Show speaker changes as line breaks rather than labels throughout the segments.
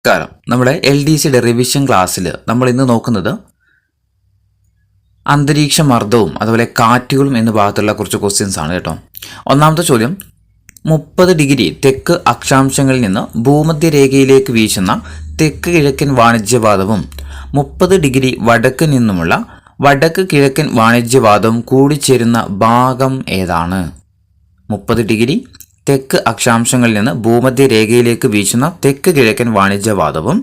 നമസ്കാരം. നമ്മുടെ LDCയുടെ റിവിഷൻ ക്ലാസ്സിൽ നമ്മൾ ഇന്ന് നോക്കുന്നത് അന്തരീക്ഷ മർദ്ദവും അതുപോലെ കാറ്റുകളും എന്ന ഭാഗത്തുള്ള കുറച്ച് ക്വസ്റ്റ്യൻസ് ആണ് കേട്ടോ. ഒന്നാമത്തെ ചോദ്യം, 30 ഡിഗ്രി തെക്ക് അക്ഷാംശങ്ങളിൽ നിന്ന് ഭൂമധ്യരേഖയിലേക്ക് വീശുന്ന തെക്ക് കിഴക്കൻ വാണിജ്യവാദവും 30 ഡിഗ്രി വടക്ക് നിന്നുമുള്ള വടക്ക് കിഴക്കൻ വാണിജ്യവാദവും കൂടിച്ചേരുന്ന ഭാഗം ഏതാണ്? 30 ഡിഗ്രി തെക്ക് അക്ഷാംശങ്ങളിൽ നിന്ന് ഭൂമധ്യരേഖയിലേക്ക് വീശുന്ന തെക്ക് കിഴക്കൻ വാണിജ്യവാദവും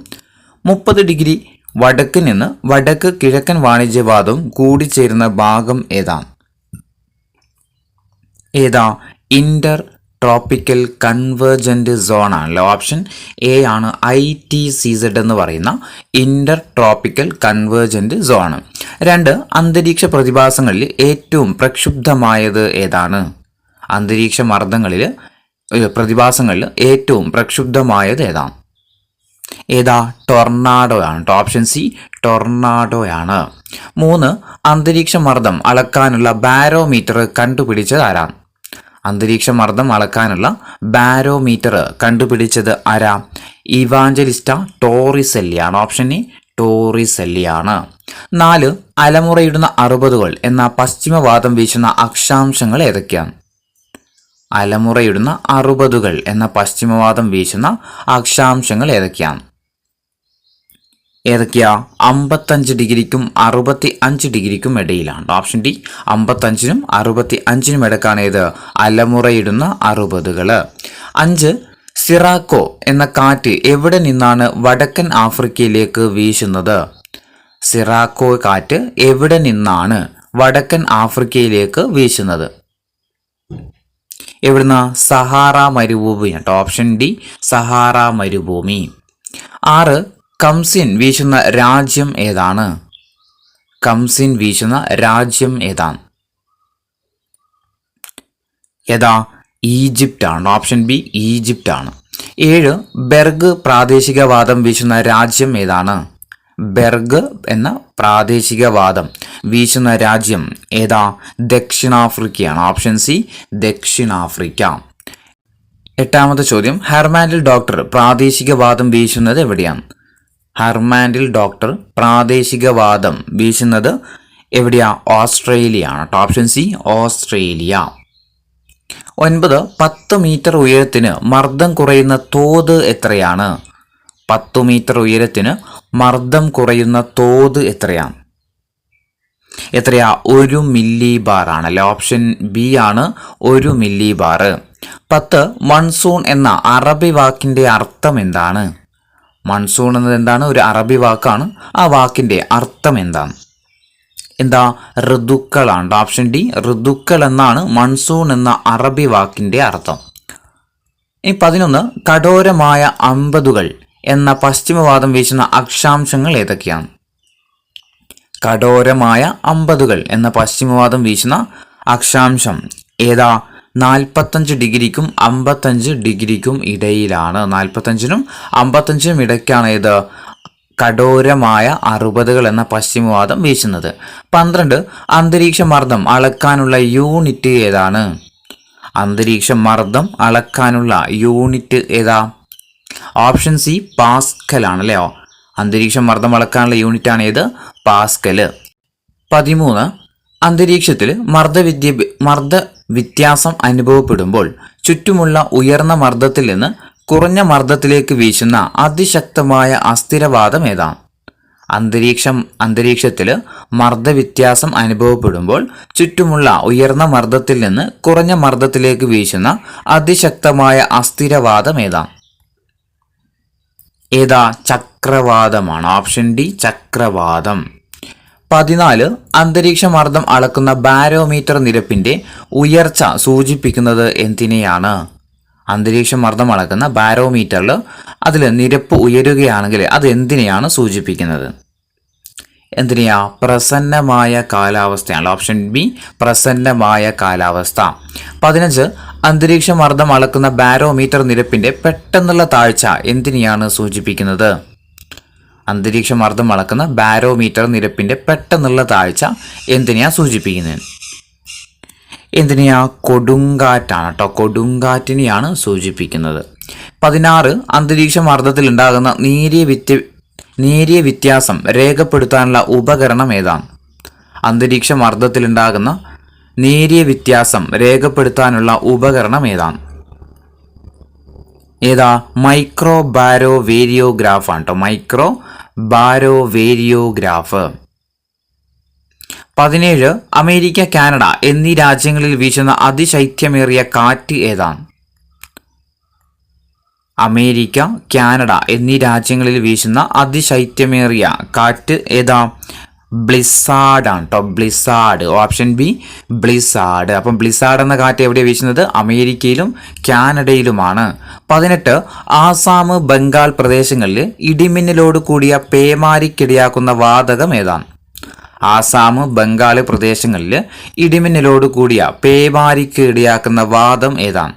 30 ഡിഗ്രി വടക്ക് നിന്ന് വടക്ക് കിഴക്കൻ വാണിജ്യവാദവും കൂടിച്ചേരുന്ന ഭാഗം ഏതാ? ഇന്റർ ട്രോപ്പിക്കൽ കൺവേർജന്റ് സോൺ ആണല്ലോ. ഓപ്ഷൻ എ ആണ് ITCZ എന്ന് പറയുന്ന ഇന്റർ ട്രോപ്പിക്കൽ കൺവേർജന്റ് സോൺ. 2, അന്തരീക്ഷ പ്രതിഭാസങ്ങളിൽ ഏറ്റവും പ്രക്ഷുബ്ധമായത് ഏതാണ്? അന്തരീക്ഷ പ്രതിഭാസങ്ങളിൽ ഏറ്റവും പ്രക്ഷുബ്ധമായത് ഏതാ? ടൊർണാഡോ ആണ്. Option C ടൊർണാഡോയാണ്. 3, അന്തരീക്ഷ മർദ്ദം അളക്കാനുള്ള ബാരോമീറ്റർ കണ്ടുപിടിച്ചത് ആരാണ്? അന്തരീക്ഷ മർദ്ദം അളക്കാനുള്ള ബാരോമീറ്റർ കണ്ടുപിടിച്ചത് ആരാ? ഇവാഞ്ചലിസ്റ്റ ടോറിസെല്ലിയാണ്. ഓപ്ഷൻ എ ടോറിസെല്ലിയാണ്. 4, അലമുറയിടുന്ന അറുപതുകൾ എന്ന പശ്ചിമവാദം വീശുന്ന അക്ഷാംശങ്ങൾ ഏതൊക്കെയാണ്? അലമുറയിടുന്ന അറുപതുകൾ എന്ന പശ്ചിമവാദം വീശുന്ന അക്ഷാംശങ്ങൾ ഏതൊക്കെയാ? 55 ഡിഗ്രിക്കും 65 ഡിഗ്രിക്കും ഇടയിലാണ്. ഓപ്ഷൻ ഡി 55നും 65നും ഇടക്കാണ് ഏത്? അലമുറയിടുന്ന അറുപതുകൾ. 5, സിറാക്കോ എന്ന കാറ്റ് എവിടെ നിന്നാണ് വടക്കൻ ആഫ്രിക്കയിലേക്ക് വീശുന്നത്? സിറാക്കോ കാറ്റ് എവിടെ നിന്നാണ് വടക്കൻ ആഫ്രിക്കയിലേക്ക് വീശുന്നത്? എവിടുന്ന? സഹാറ മരുഭൂമി കേട്ടോ. ഓപ്ഷൻ ഡി സഹാറ മരുഭൂമി. 6, കംസിൻ വീശുന്ന രാജ്യം ഏതാണ്? കംസിൻ വീശുന്ന രാജ്യം ഏതാ? ഈജിപ്റ്റ് ആണ്. ഓപ്ഷൻ ബി ഈജിപ്റ്റ് ആണ്. 7, ബെർഗ് പ്രാദേശികവാദം വീശുന്ന രാജ്യം ഏതാണ്? ബെർഗ് എന്ന പ്രാദേശികവാദം വീശുന്ന രാജ്യം ഏതാ? ദക്ഷിണാഫ്രിക്കയാണ്. ഓപ്ഷൻ സി ദക്ഷിണാഫ്രിക്ക. 8ാമത്തെ ചോദ്യം, ഹെർമാൻഡിൽ ഡോക്ടർ പ്രാദേശികവാദം വീശുന്നത് എവിടെയാണ്? ഹെർമാൻഡിൽ ഡോക്ടർ പ്രാദേശികവാദം വീശുന്നത് എവിടെയാ? ഓസ്ട്രേലിയയാണ്. Option C Australia. 9, 10 മീറ്റർ ഉയരത്തിന് മർദ്ദം കുറയുന്ന തോത് എത്രയാണ്? 10 മീറ്റർ ഉയരത്തിന് മർദ്ദം കുറയുന്ന തോത് എത്രയാ? 1 മില്ലി ബാർ ആണല്ലേ. ഓപ്ഷൻ ബി ആണ് 1 മില്ലി ബാർ. 10, മൺസൂൺ എന്ന അറബി വാക്കിന്റെ അർത്ഥം എന്താണ്? മൺസൂൺ എന്നത് എന്താണ്? ഒരു അറബി വാക്കാണ്. ആ വാക്കിന്റെ അർത്ഥം എന്താ? ഋതുക്കളാണ്. ഓപ്ഷൻ ഡി ഋതുക്കൾ എന്നാണ് മൺസൂൺ എന്ന അറബി വാക്കിന്റെ അർത്ഥം. ഇനി 11, കഠോരമായ അമ്പതുകൾ എന്ന പശ്ചിമവാദം വീശുന്ന അക്ഷാംശങ്ങൾ ഏതൊക്കെയാണ്? കഠോരമായ അമ്പതുകൾ എന്ന പശ്ചിമവാദം വീശുന്ന അക്ഷാംശം ഏതാ? 45 ഡിഗ്രിക്കും 55 ഡിഗ്രിക്കും ഇടയിലാണ്. 45നും 55നും ഇടയ്ക്കാണ് ഏത്? കഠോരമായ അറുപതുകൾ എന്ന പശ്ചിമവാദം വീശുന്നത്. 12, അന്തരീക്ഷ മർദ്ദം അളക്കാനുള്ള യൂണിറ്റ് ഏതാണ്? അന്തരീക്ഷ മർദ്ദം അളക്കാനുള്ള യൂണിറ്റ് ഏതാ? ഓപ്ഷൻ സി പാസ്കൽ ആണല്ലേ. അന്തരീക്ഷ മർദ്ദം അളക്കാനുള്ള യൂണിറ്റ് ആണ് ഏത്? പാസ്കല്. 13, അന്തരീക്ഷത്തിൽ മർദ്ദ വ്യത്യാസം അനുഭവപ്പെടുമ്പോൾ ചുറ്റുമുള്ള ഉയർന്ന മർദ്ദത്തിൽ നിന്ന് കുറഞ്ഞ മർദ്ദത്തിലേക്ക് വീശുന്ന അതിശക്തമായ അസ്ഥിരവാദം ഏതാണ്? അന്തരീക്ഷത്തിൽ മർദ്ദവ്യത്യാസം അനുഭവപ്പെടുമ്പോൾ ചുറ്റുമുള്ള ഉയർന്ന മർദ്ദത്തിൽ നിന്ന് കുറഞ്ഞ മർദ്ദത്തിലേക്ക് വീശുന്ന അതിശക്തമായ അസ്ഥിരവാദം ഏതാ? ചക്രവാതമാണ്. Option D ചക്രവാതം. 14, അന്തരീക്ഷ മർദ്ദം അളക്കുന്ന ബാരോമീറ്റർ നിരപ്പിന്റെ ഉയർച്ച സൂചിപ്പിക്കുന്നത് എന്തിനെയാണ്? അന്തരീക്ഷ മർദ്ദം അളക്കുന്ന ബാരോമീറ്ററിൽ അതിൽ നിരപ്പ് ഉയരുകയാണെങ്കിൽ അത് എന്തിനെയാണ് സൂചിപ്പിക്കുന്നത്? പ്രസന്നമായ കാലാവസ്ഥയാണ്. ഓപ്ഷൻ ബി പ്രസന്നമായ കാലാവസ്ഥ. 15, അന്തരീക്ഷ മർദ്ദം അളക്കുന്ന ബാരോമീറ്റർ നിരപ്പിന്റെ പെട്ടെന്നുള്ള താഴ്ച എന്തിനെയാണ് സൂചിപ്പിക്കുന്നത്? അന്തരീക്ഷ മർദ്ദം അളക്കുന്ന ബാരോമീറ്റർ നിരപ്പിന്റെ പെട്ടെന്നുള്ള താഴ്ച എന്തിനെയാ സൂചിപ്പിക്കുന്നത്? കൊടുങ്കാറ്റാണ് കേട്ടോ. കൊടുങ്കാറ്റിനെയാണ് സൂചിപ്പിക്കുന്നത്. 16 അന്തരീക്ഷ മർദ്ദത്തിൽ ഉണ്ടാകുന്ന നേരിയ വ്യത്യാസം രേഖപ്പെടുത്താനുള്ള ഉപകരണം ഏതാണ്? അന്തരീക്ഷ മർദ്ദത്തിലുണ്ടാകുന്ന നേരിയ വ്യത്യാസം രേഖപ്പെടുത്താനുള്ള ഉപകരണം ഏതാണ്? ഏതാ? മൈക്രോ ബാരോ വേരിയോഗ്രാഫ് ആണ് കേട്ടോ. മൈക്രോ ബാരോ വേരിയോഗ്രാഫ്. 17 അമേരിക്ക, കാനഡ എന്നീ രാജ്യങ്ങളിൽ വീശുന്ന അതിശൈത്യമേറിയ കാറ്റ് ഏതാണ്? അമേരിക്ക, കാനഡ എന്നീ രാജ്യങ്ങളിൽ വീശുന്ന അതിശൈത്യമേറിയ കാറ്റ് ഏതാ? ബ്ലിസാർഡ് ആണ് കേട്ടോ. ബ്ലിസാർഡ്. Option B Blizzard. അപ്പം ബ്ലിസാർഡ് എന്ന കാറ്റ് എവിടെയാണ് വീശുന്നത്? അമേരിക്കയിലും കാനഡയിലുമാണ്. 18 ആസാം, ബംഗാൾ പ്രദേശങ്ങളിൽ ഇടിമിന്നലോട് കൂടിയ പേമാരിക്കിടയാക്കുന്ന വാതകം ഏതാണ്? ആസാം, ബംഗാൾ പ്രദേശങ്ങളിൽ ഇടിമിന്നലോട് കൂടിയ പേമാരിക്ക് ഇടയാക്കുന്ന വാതം ഏതാണ്?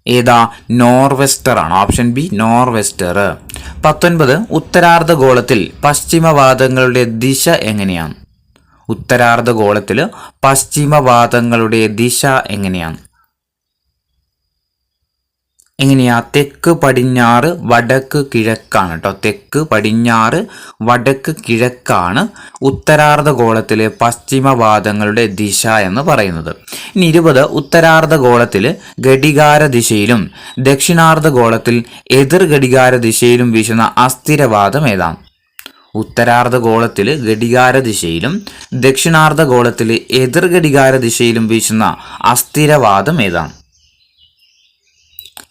ഏതാ? നോർവെസ്റ്റർ ആണ്. Option B norwester. 19 ഉത്തരാർദ്ധഗോളത്തിൽ പശ്ചിമവാതങ്ങളുടെ ദിശ എങ്ങനെയാണ്? ഉത്തരാർദ്ധഗോളത്തിൽ പശ്ചിമവാതങ്ങളുടെ ദിശ എങ്ങനെയാണ്? എങ്ങനെയാ? തെക്ക് പടിഞ്ഞാറ് വടക്ക് കിഴക്കാണ് കേട്ടോ. തെക്ക് പടിഞ്ഞാറ് വടക്ക് കിഴക്കാണ് ഉത്തരാർദ്ധഗോളത്തിലെ പശ്ചിമവാതങ്ങളുടെ ദിശ എന്ന് പറയുന്നത്. ഇനി 20 ഉത്തരാർദ്ധഗോളത്തിൽ ഘടികാര ദിശയിലും ദക്ഷിണാർദ്ധഗോളത്തിൽ എതിർ ഘടികാര ദിശയിലും വീശുന്ന അസ്ഥിരവാദം ഏതാണ്? ഉത്തരാർദ്ധഗോളത്തിൽ ഘടികാര ദിശയിലും ദക്ഷിണാർദ്ധഗോളത്തിൽ എതിർ ഘടികാര ദിശയിലും വീശുന്ന അസ്ഥിരവാദം ഏതാണ്?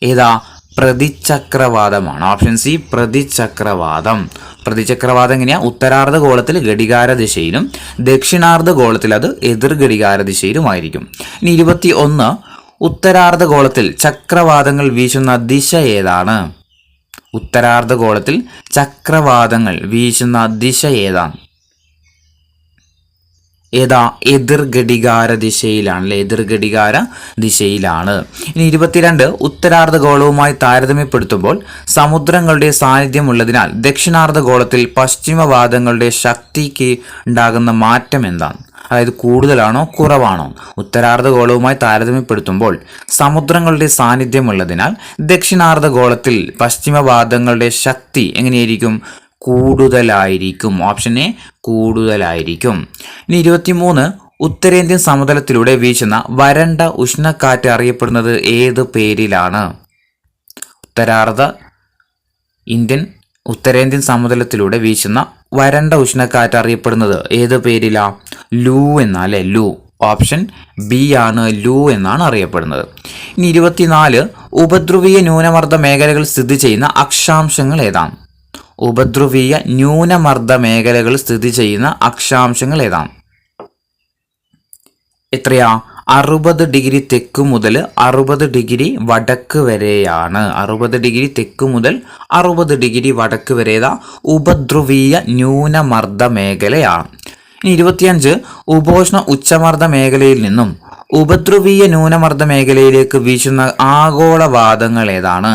ഏതാ? പ്രതിചക്രവാദമാണ്. Option C പ്രതിചക്രവാദം. പ്രതിചക്രവാദം എങ്ങനെയാ? ഉത്തരാർദ്ധഗോളത്തിൽ ഘടികാര ദിശയിലും ദക്ഷിണാർദ്ധഗോളത്തിൽ അത് എതിർ ഘടികാര ദിശയിലുമായിരിക്കും. ഇനി 21 ഉത്തരാർദ്ധഗോളത്തിൽ ചക്രവാതങ്ങൾ വീശുന്ന ദിശ ഏതാണ്? ഉത്തരാർദ്ധഗോളത്തിൽ ചക്രവാതങ്ങൾ വീശുന്ന ദിശ ഏതാണ്? ഏതാ? എതിർ ഘടികാര ദിശയിലാണ് അല്ലെ. എതിർ ഘടികാര ദിശയിലാണ്. ഇനി 22 ഉത്തരാർദ്ധഗോളവുമായി താരതമ്യപ്പെടുത്തുമ്പോൾ സമുദ്രങ്ങളുടെ സാന്നിധ്യം ഉള്ളതിനാൽ ദക്ഷിണാർദ്ധഗോളത്തിൽ പശ്ചിമവാതങ്ങളുടെ ശക്തിക്ക് ഉണ്ടാകുന്ന മാറ്റം എന്താണ്? അതായത് കൂടുതലാണോ കുറവാണോ? ഉത്തരാർദ്ധഗോളവുമായി താരതമ്യപ്പെടുത്തുമ്പോൾ സമുദ്രങ്ങളുടെ സാന്നിധ്യം ഉള്ളതിനാൽ ദക്ഷിണാർദ്ധഗോളത്തിൽ പശ്ചിമവാതങ്ങളുടെ ശക്തി എങ്ങനെയായിരിക്കും? കൂടുതലായിരിക്കും. ഓപ്ഷൻ എ കൂടുതലായിരിക്കും. ഇനി 23 ഉത്തരേന്ത്യൻ സമതലത്തിലൂടെ വീശുന്ന വരണ്ട ഉഷ്ണക്കാറ്റ് അറിയപ്പെടുന്നത് ഏത് പേരിലാണ്? ഉത്തരേന്ത്യൻ സമതലത്തിലൂടെ വീശുന്ന വരണ്ട ഉഷ്ണക്കാറ്റ് അറിയപ്പെടുന്നത് ഏത് പേരിലാ? ലൂ എന്നാ അല്ലെ. ലൂ. ഓപ്ഷൻ ബി ആണ്. ലൂ എന്നാണ് അറിയപ്പെടുന്നത്. ഇനി 24 ഉപധ്രുവീയ ന്യൂനമർദ്ദ മേഖലകൾ സ്ഥിതി ചെയ്യുന്ന അക്ഷാംശങ്ങൾ ഏതാണ്? ഉപധ്രുവീയ ന്യൂനമർദ്ദ മേഖലകൾ സ്ഥിതി ചെയ്യുന്ന അക്ഷാംശങ്ങൾ ഏതാണ്? എത്രയാ? 60 ഡിഗ്രി തെക്ക് മുതൽ 60 ഡിഗ്രി വടക്ക് വരെയാണ്. 60 ഡിഗ്രി തെക്ക് മുതൽ 60 ഡിഗ്രി വടക്ക് വരെ ഉപധ്രുവീയ ന്യൂനമർദ്ദ മേഖലയാണ്. ഇനി 25 ഉപോഷ്ണ ഉച്ചമർദ്ദ മേഖലയിൽ നിന്നും ഉപധ്രുവീയ ന്യൂനമർദ്ദ മേഖലയിലേക്ക് വീശുന്ന ആഗോളവാതങ്ങൾ ഏതാണ്?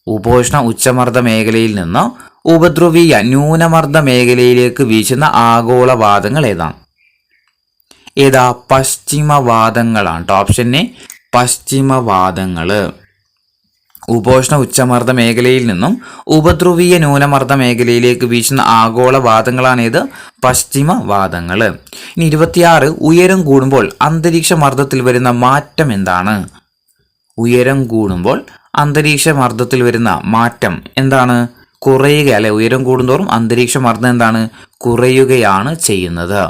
ഉപോഷ്ണ ഉച്ചമർദ്ദ മേഖലയിൽ നിന്ന് ഉപധ്രുവീയ ന്യൂനമർദ്ദ മേഖലയിലേക്ക് വീശുന്ന ആഗോളവാതങ്ങൾ ഏതാണ്? ഏതാ? പശ്ചിമവാതങ്ങളാണ്. Option A പശ്ചിമവാതങ്ങൾ. ഉപോഷ്ണ ഉച്ചമർദ്ദ മേഖലയിൽ നിന്നും ഉപധ്രുവീയ ന്യൂനമർദ്ദ മേഖലയിലേക്ക് വീശുന്ന ആഗോളവാതങ്ങളാണ് ഏത്? പശ്ചിമവാതങ്ങൾ. ഇനി 26 ഉയരം കൂടുമ്പോൾ അന്തരീക്ഷ മർദ്ദത്തിൽ വരുന്ന മാറ്റം എന്താണ്? ഉയരം കൂടുമ്പോൾ അന്തരീക്ഷ മർദ്ദത്തിൽ വരുന്ന മാറ്റം എന്താണ്? കുറയുക അല്ലെ. ഉയരം കൂടുന്തോറും അന്തരീക്ഷ മർദ്ദം എന്താണ്? കുറയുകയാണ് ചെയ്യുന്നത്.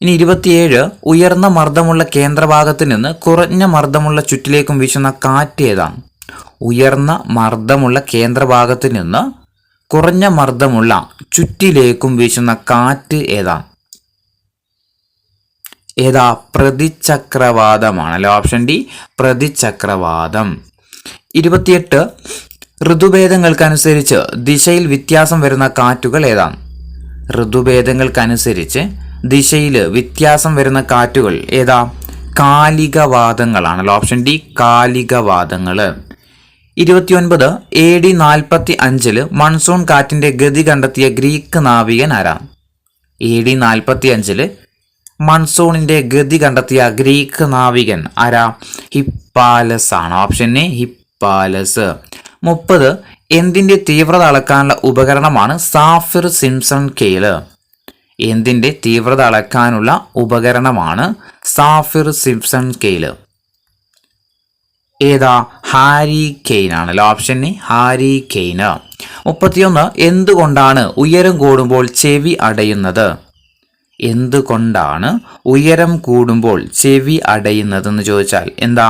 ഇനി 27 ഉയർന്ന മർദ്ദമുള്ള കേന്ദ്രഭാഗത്ത് നിന്ന് കുറഞ്ഞ മർദ്ദമുള്ള ചുറ്റിലേക്കും വീശുന്ന കാറ്റ് ഏതാണ്? ഉയർന്ന മർദ്ദമുള്ള കേന്ദ്രഭാഗത്ത് നിന്ന് കുറഞ്ഞ മർദ്ദമുള്ള ചുറ്റിലേക്കും വീശുന്ന കാറ്റ് ഏതാണ്? ഏതാ? പ്രതിചക്രവാതമാണ് അല്ലെ. Option D പ്രതിചക്രവാതം. 28 ഋതുഭേദങ്ങൾക്കനുസരിച്ച് ദിശയിൽ വ്യത്യാസം വരുന്ന കാറ്റുകൾ ഏതാണ്? ഋതുഭേദങ്ങൾക്കനുസരിച്ച് ദിശയിൽ വ്യത്യാസം വരുന്ന കാറ്റുകൾ ഏതാ? കാലികവാതങ്ങളാണല്ലോ. ഓപ്ഷൻ ഡി കാലികവാതങ്ങൾ. 29 AD 45 മൺസൂൺ കാറ്റിന്റെ ഗതി കണ്ടെത്തിയ ഗ്രീക്ക് നാവികൻ ആരാണ്? AD 45 മൺസൂണിന്റെ ഗതി കണ്ടെത്തിയ ഗ്രീക്ക് നാവികൻ ആരാ? ഹിപ്പാലസ് ആണ്. Option A Hippalus. 30 എന്തിന്റെ തീവ്രത അളക്കാനുള്ള ഉപകരണമാണ് സാഫിർ സിംപ്സൺ സ്കെയില്? എന്തിന്റെ തീവ്രത അളക്കാനുള്ള ഉപകരണമാണ് സാഫിർ സിംപ്സൺ സ്കെയില്? ഏതാ? ഹാരി കെയ്ൻ ആണല്ലോ. Option A Harry Kane. 31 എന്തുകൊണ്ടാണ് ഉയരം കൂടുമ്പോൾ ചെവി അടയുന്നത്? എന്തുകൊണ്ടാണ് ഉയരം കൂടുമ്പോൾ ചെവി അടയുന്നതെന്ന് ചോദിച്ചാൽ എന്താ?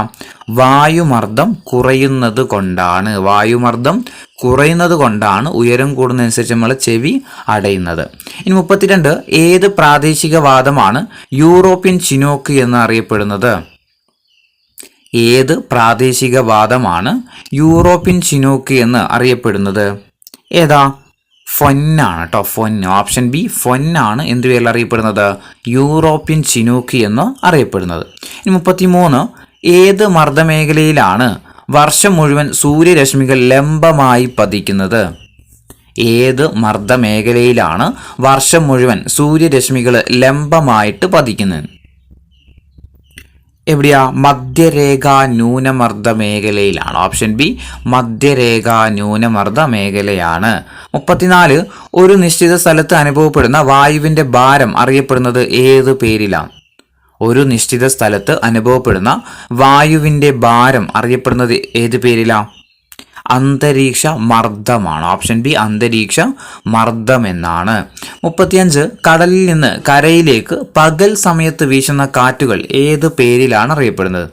വായുമർദ്ദം കുറയുന്നത് കൊണ്ടാണ്. വായുമർദ്ദം കുറയുന്നത് കൊണ്ടാണ് ഉയരം കൂടുന്നതനുസരിച്ച് നമ്മൾ ചെവി അടയുന്നത്. ഇനി 32 ഏത് പ്രാദേശിക വാദമാണ് യൂറോപ്യൻ ചിനോക്ക് എന്ന് അറിയപ്പെടുന്നത്? ഏത് പ്രാദേശിക വാദമാണ് യൂറോപ്യൻ ചിനോക്ക് എന്ന് അറിയപ്പെടുന്നത്? ഏതാ? ഫൊന്നാണ് കേട്ടോ. ഫൊന്ന്. ഓപ്ഷൻ ബി ഫൊന്നാണ് എന്ത് പേരിൽ അറിയപ്പെടുന്നത്? യൂറോപ്യൻ ചിനോക്ക് എന്ന് അറിയപ്പെടുന്നത്. ഇനി 33 ഏത് മർദ്ദമേഖലയിലാണ് വർഷം മുഴുവൻ സൂര്യരശ്മികൾ ലംബമായി പതിക്കുന്നത്? ഏത് മർദ്ദമേഖലയിലാണ് വർഷം മുഴുവൻ സൂര്യരശ്മികൾ ലംബമായിട്ട് പതിക്കുന്നത്? എവിടെയാ? മധ്യരേഖാ ന്യൂനമർദ്ദ മേഖലയിലാണ്. ഓപ്ഷൻ ബി മധ്യരേഖാ ന്യൂനമർദ്ദ മേഖലയാണ്. 34 ഒരു നിശ്ചിത സ്ഥലത്ത് അനുഭവപ്പെടുന്ന വായുവിന്റെ ഭാരം അറിയപ്പെടുന്നത് ഏത് പേരിലാണ്? ഒരു നിശ്ചിത സ്ഥലത്ത് അനുഭവപ്പെടുന്ന വായുവിന്റെ ഭാരം അറിയപ്പെടുന്നത് ഏത് പേരിലാണ്? അന്തരീക്ഷ മർദ്ദമാണ്. ഓപ്ഷൻ ബി അന്തരീക്ഷ മർദ്ദം എന്നാണ്. 35 കടലിൽ നിന്ന് കരയിലേക്ക് പകൽ സമയത്ത് വീശുന്ന കാറ്റുകൾ ഏത് പേരിലാണ് അറിയപ്പെടുന്നത്?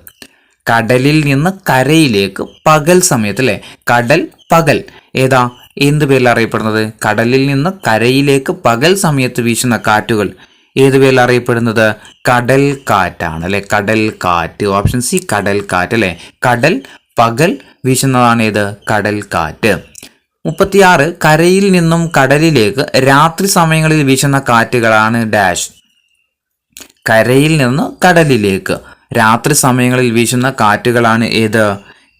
കടലിൽ നിന്ന് കരയിലേക്ക് പകൽ സമയത്ത് അല്ലേ? കടൽ പകൽ ഏതാ? എന്ത് പേരിൽ അറിയപ്പെടുന്നത്? കടലിൽ നിന്ന് കരയിലേക്ക് പകൽ സമയത്ത് വീശുന്ന കാറ്റുകൾ ഏത് പേരിൽ അറിയപ്പെടുന്നത്? കടൽ കാറ്റാണ് അല്ലെ? കടൽ കാറ്റ്. ഓപ്ഷൻ സി കടൽ കാറ്റ് അല്ലെ? കടൽ പകൽ വീശുന്നതാണ് ഏത്? കടൽ കാറ്റ്. 36 കരയിൽ നിന്നും കടലിലേക്ക് രാത്രി സമയങ്ങളിൽ വീശുന്ന കാറ്റുകളാണ് ഡാഷ്. കരയിൽ നിന്ന് കടലിലേക്ക് രാത്രി സമയങ്ങളിൽ വീശുന്ന കാറ്റുകളാണ് ഏത്?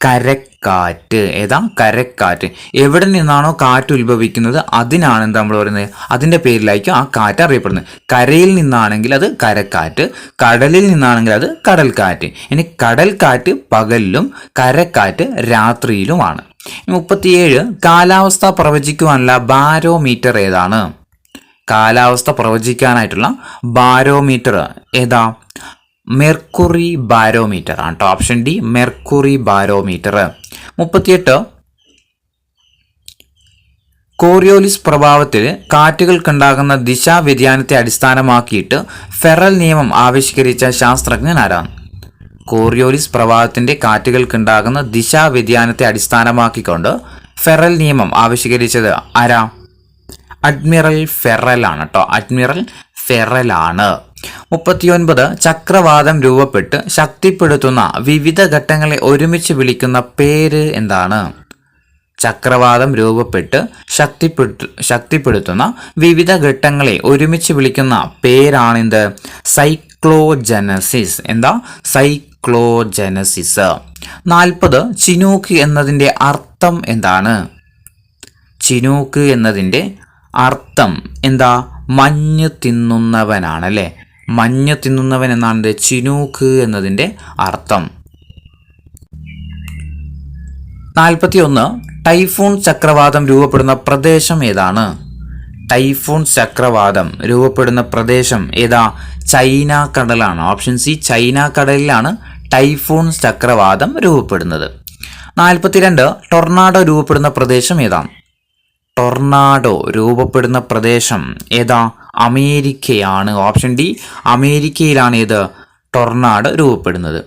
കരക്കാറ്റ്. ഏതാ? കരക്കാറ്റ്. എവിടെ നിന്നാണോ കാറ്റ് ഉത്ഭവിക്കുന്നത് അതിനാണ് എന്താ നമ്മൾ പറയുന്നത്? അതിൻ്റെ പേരിലായിരിക്കും ആ കാറ്റ് അറിയപ്പെടുന്നത്. കരയിൽ നിന്നാണെങ്കിൽ അത് കരക്കാറ്റ്, കടലിൽ നിന്നാണെങ്കിൽ അത് കടൽക്കാറ്റ്. ഇനി കടൽക്കാറ്റ് പകലിലും കരക്കാറ്റ് രാത്രിയിലുമാണ്. 37 കാലാവസ്ഥ പ്രവചിക്കുവാനുള്ള ബാരോമീറ്റർ ഏതാണ്? കാലാവസ്ഥ പ്രവചിക്കാനായിട്ടുള്ള ബാരോമീറ്റർ ഏതാ? മെർക്കുറി ബാരോമീറ്റർ ആണ് കേട്ടോ. Option D mercury barometer. 38 Coriolis പ്രഭാവത്തിൽ കാറ്റുകൾക്കുണ്ടാകുന്ന ദിശാ വ്യതിയാനത്തെ അടിസ്ഥാനമാക്കിയിട്ട് ഫെറൽ നിയമം ആവിഷ്കരിച്ച ശാസ്ത്രജ്ഞൻ ആരാണ്? കോറിയോലിസ് പ്രഭാവത്തിന്റെ കാറ്റുകൾക്കുണ്ടാകുന്ന ദിശാ വ്യതിയാനത്തെ അടിസ്ഥാനമാക്കിക്കൊണ്ട് ഫെറൽ നിയമം ആവിഷ്കരിച്ചത് ആരാ? അഡ്മിറൽ ഫെറൽ ആണ് കേട്ടോ. അഡ്മിറൽ ഫെറൽ ആണ്. 39 ചക്രവാതം രൂപപ്പെട്ട് ശക്തിപ്പെടുത്തുന്ന വിവിധ ഘട്ടങ്ങളെ ഒരുമിച്ച് വിളിക്കുന്ന പേര് എന്താണ്? ചക്രവാതം രൂപപ്പെട്ട് ശക്തിപ്പെടുത്തുന്ന വിവിധ ഘട്ടങ്ങളെ ഒരുമിച്ച് വിളിക്കുന്ന പേരാണിത്? സൈക്ലോജനസിസ്. എന്താ? സൈക്ലോജനസിസ്. 40 ചിനൂക്ക് എന്നതിൻ്റെ അർത്ഥം എന്താണ്? ചിനൂക്ക് എന്നതിൻ്റെ അർത്ഥം എന്താ? മഞ്ഞ് തിന്നുന്നവനാണ് അല്ലേ? മഞ്ഞ് തിന്നുന്നവൻ എന്നാണ് ചിനൂക്ക് എന്നതിൻ്റെ അർത്ഥം. 41 ടൈഫൂൺ ചക്രവാതം രൂപപ്പെടുന്ന പ്രദേശം ഏതാണ്? ടൈഫൂൺ ചക്രവാതം രൂപപ്പെടുന്ന പ്രദേശം ഏതാ? ചൈന കടലാണ്. ഓപ്ഷൻ സി ചൈന കടലിലാണ് ടൈഫൂൺ ചക്രവാതം രൂപപ്പെടുന്നത്. 42 ടൊർണാഡോ രൂപപ്പെടുന്ന പ്രദേശം ഏതാണ്? ടൊർണാഡോ രൂപപ്പെടുന്ന പ്രദേശം ഏതാ? അമേരിക്കയാണ്. ഓപ്ഷൻ ഡി അമേരിക്കയിലാണ് ഏത്? ടൊർണാഡോ രൂപപ്പെടുന്നത്.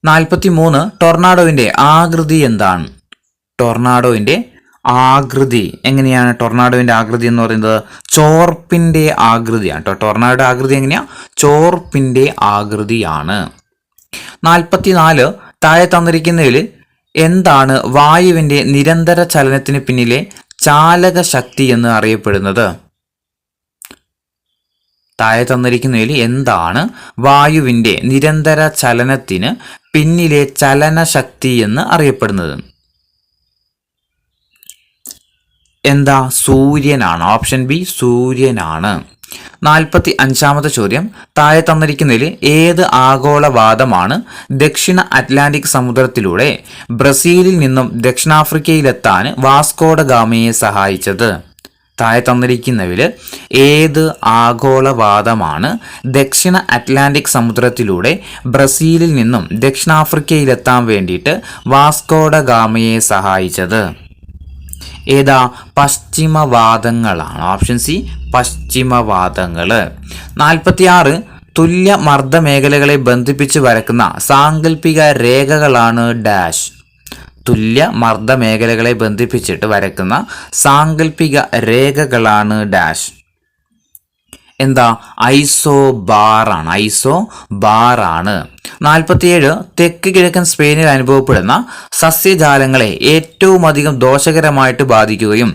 43 ടൊർണാഡോവിൻ്റെ ആകൃതി എന്താണ്? ടൊർണാഡോവിൻ്റെ ആകൃതി എങ്ങനെയാണ്? ടൊർണാഡോവിൻ്റെ ആകൃതി എന്ന് പറയുന്നത് ചോർപ്പിൻ്റെ ആകൃതിയാണ് കേട്ടോ. ടൊർണാഡോയുടെ ആകൃതി എങ്ങനെയാ? ചോർപ്പിൻ്റെ ആകൃതിയാണ്. 44 താഴെ തന്നിരിക്കുന്നതിൽ എന്താണ് വായുവിൻ്റെ നിരന്തര ചലനത്തിന് പിന്നിലെ ചാലക ശക്തി എന്ന് അറിയപ്പെടുന്നത്? താഴെ തന്നിരിക്കുന്നതിൽ എന്താണ് വായുവിൻ്റെ നിരന്തര ചലനത്തിന് പിന്നിലെ ചലനശക്തി എന്ന് അറിയപ്പെടുന്നത്? എന്താ? സൂര്യനാണ്. ഓപ്ഷൻ ബി സൂര്യനാണ്. 45-ാമത്തെ ചോദ്യം, താഴെ തന്നിരിക്കുന്നതിൽ ഏത് ആഗോളവാദമാണ് ദക്ഷിണ അറ്റ്ലാന്റിക് സമുദ്രത്തിലൂടെ ബ്രസീലിൽ നിന്നും ദക്ഷിണാഫ്രിക്കയിലെത്താൻ വാസ്കോഡ ഗാമയെ സഹായിച്ചത്? താഴെ തന്നിരിക്കുന്നതിൽ ഏത് ആഗോളവാദമാണ് ദക്ഷിണ അറ്റ്ലാന്റിക് സമുദ്രത്തിലൂടെ ബ്രസീലിൽ നിന്നും ദക്ഷിണാഫ്രിക്കയിലെത്താൻ വേണ്ടിയിട്ട് വാസ്കോഡ ഗാമയെ സഹായിച്ചത്? ഏതാ? പശ്ചിമവാദങ്ങളാണ്. Option C പശ്ചിമവാദങ്ങൾ. 46 തുല്യ മർദ്ദ മേഖലകളെ ബന്ധിപ്പിച്ച് വരക്കുന്ന സാങ്കല്പിക രേഖകളാണ് ഡാഷ്. തുല്യ മർദ്ദ മേഖലകളെ ബന്ധിപ്പിച്ചിട്ട് വരക്കുന്ന സാങ്കല്പിക രേഖകളാണ് ഡാഷ്. എന്താ? ഐസോബാറാണ്. ഐസോബാറാണ്. 47 തെക്ക് കിഴക്കൻ സ്പെയിനിൽ അനുഭവപ്പെടുന്ന സസ്യജാലങ്ങളെ ഏറ്റവും അധികം ദോഷകരമായിട്ട് ബാധിക്കുകയും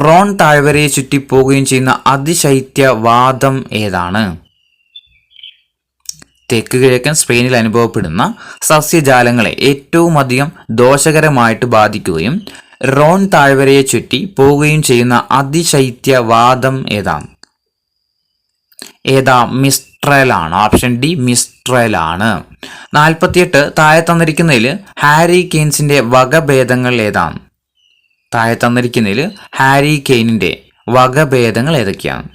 റോൺ താഴ്വരയെ ചുറ്റിപ്പോവുകയും ചെയ്യുന്ന അതിശൈത്യവാദം ഏതാണ്? തെക്ക് കിഴക്കൻ സ്പെയിനിൽ അനുഭവപ്പെടുന്ന സസ്യജാലങ്ങളെ ഏറ്റവും അധികം ദോഷകരമായിട്ട് ബാധിക്കുകയും റോൺ താഴ്വരയെ ചുറ്റി പോവുകയും ചെയ്യുന്ന അതിശൈത്യവാദം ഏതാണ്? ഏതാ? മിസ്ട്രലാണ്. Option D മിസ്ട്രലാണ്. 48 താഴെ തന്നിരിക്കുന്നതിൽ ഹാരി കെയ്ൻസിന്റെ വകഭേദങ്ങൾ ഏതാണ്? താഴെ തന്നിരിക്കുന്നതിൽ ഹാരി കെയ്നിന്റെ വകഭേദങ്ങൾ ഏതൊക്കെയാണ്?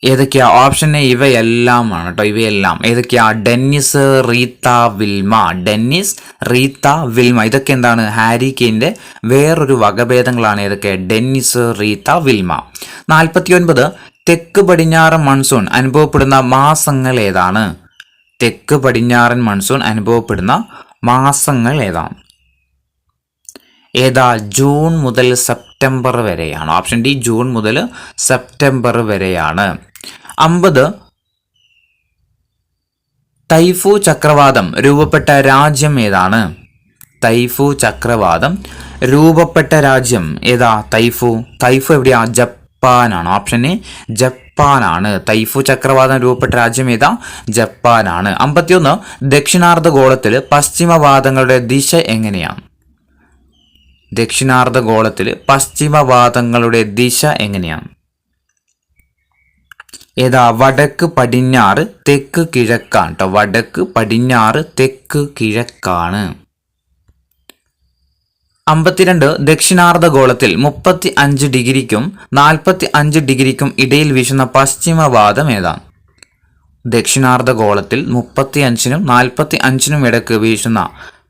ഏതൊക്കെയാ? ഓപ്ഷൻ എ ഇവയെല്ലാമാണ് കേട്ടോ. ഇവയെല്ലാം ഏതൊക്കെയാ? Dennis, Rita, Wilma. Dennis, Rita, Wilma. ഇതൊക്കെ എന്താണ്? ഹാരി കെയ്നിന്റെ വേറൊരു വകഭേദങ്ങളാണ്. ഏതൊക്കെ? Dennis, Rita, Wilma. 49 തെക്ക് പടിഞ്ഞാറൻ മൺസൂൺ അനുഭവപ്പെടുന്ന മാസങ്ങൾ ഏതാണ്? തെക്ക് പടിഞ്ഞാറൻ മൺസൂൺ അനുഭവപ്പെടുന്ന മാസങ്ങൾ ഏതാണ്? ഏതാ? ജൂൺ മുതൽ സെപ്റ്റംബർ വരെയാണ്. ഓപ്ഷൻ ഡി ജൂൺ മുതൽ സെപ്റ്റംബർ വരെയാണ്. 50 തൈഫു ചക്രവാതം രൂപപ്പെട്ട രാജ്യം ഏതാണ്? തൈഫു ചക്രവാതം രൂപപ്പെട്ട രാജ്യം ഏതാ? തൈഫു എവിടെയാ? ജപ്പാനാണ്. Option A ജപ്പാനാണ്. തൈഫു ചക്രവാതം രൂപപ്പെട്ട രാജ്യം ഏതാ? ജപ്പാനാണ്. 51 ദക്ഷിണാർദ്ധഗോളത്തിൽ പശ്ചിമവാദങ്ങളുടെ ദിശ എങ്ങനെയാണ്? ദക്ഷിണാർദ്ധഗോളത്തിൽ പശ്ചിമവാദങ്ങളുടെ ദിശ എങ്ങനെയാണ്? ഏതാ? വടക്ക് പടിഞ്ഞാറ് തെക്ക് കിഴക്കാണ് കേട്ടോ. വടക്ക് പടിഞ്ഞാറ് തെക്ക് കിഴക്കാണ്. 52 ദക്ഷിണാർദ്ധഗോളത്തിൽ 35 ഡിഗ്രിക്കും 45 ഡിഗ്രിക്കും ഇടയിൽ വീശുന്ന പശ്ചിമവാദം ഏതാണ്? ദക്ഷിണാർദ്ധഗോളത്തിൽ 35നും 45നും ഇടയ്ക്ക് വീശുന്ന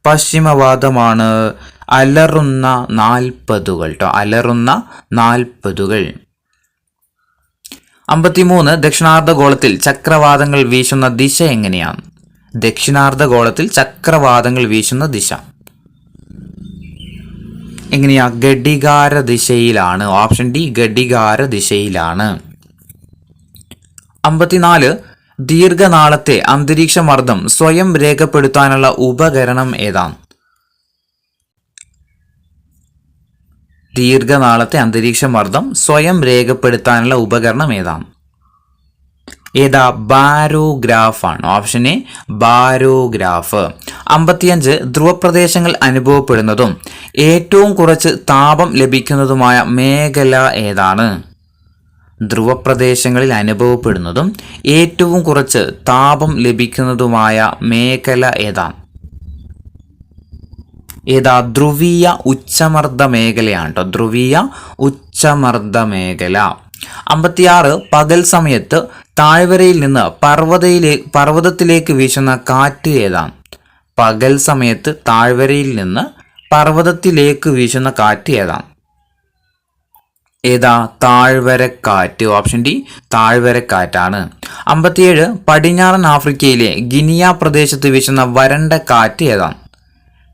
പശ്ചിമവാദമാണ് അലറുന്ന 40 കേട്ടോ. അലറുന്ന 40. 53 ദക്ഷിണാർദ്ധഗോളത്തിൽ ചക്രവാതങ്ങൾ വീശുന്ന ദിശ എങ്ങനെയാണ്? ദക്ഷിണാർദ്ധഗോളത്തിൽ ചക്രവാതങ്ങൾ വീശുന്ന ദിശ എങ്ങനെയാ? ഘടികാര ദിശയിലാണ്. ഓപ്ഷൻ ഡി ഘടികാര ദിശയിലാണ്. 54 ദീർഘനാളത്തെ അന്തരീക്ഷ മർദ്ദം സ്വയം രേഖപ്പെടുത്താനുള്ള ഉപകരണം ഏതാണ്? ദീർഘനാളത്തെ അന്തരീക്ഷ മർദ്ദം സ്വയം രേഖപ്പെടുത്താനുള്ള ഉപകരണം ഏതാണ്? ഏതാ? ബാരോഗ്രാഫ് ആണ്. Option A ബാരോഗ്രാഫ്. 55 ധ്രുവപ്രദേശങ്ങൾ അനുഭവപ്പെടുന്നതും ഏറ്റവും കുറച്ച് താപം ലഭിക്കുന്നതുമായ മേഖല ഏതാണ്? ധ്രുവപ്രദേശങ്ങളിൽ അനുഭവപ്പെടുന്നതും ഏറ്റവും കുറച്ച് താപം ലഭിക്കുന്നതുമായ മേഖല ഏതാണ്? ഏതാ? ധ്രുവീയ ഉച്ചമർദ്ദ മേഖലയാണ് കേട്ടോ. ധ്രുവീയ ഉച്ചമർദ്ദ മേഖല. 56 പകൽ സമയത്ത് താഴ്വരയിൽ നിന്ന് പർവ്വതത്തിലേക്ക് വീശുന്ന കാറ്റ് ഏതാണ്? പകൽ സമയത്ത് താഴ്വരയിൽ നിന്ന് പർവ്വതത്തിലേക്ക് വീശുന്ന കാറ്റ് ഏതാണ്? ഏതാ? താഴ്വരക്കാറ്റ്. Option D താഴ്വരക്കാറ്റാണ്. 57 പടിഞ്ഞാറൻ ആഫ്രിക്കയിലെ ഗിനിയ പ്രദേശത്ത് വീശുന്ന വരണ്ട കാറ്റ് ഏതാണ്?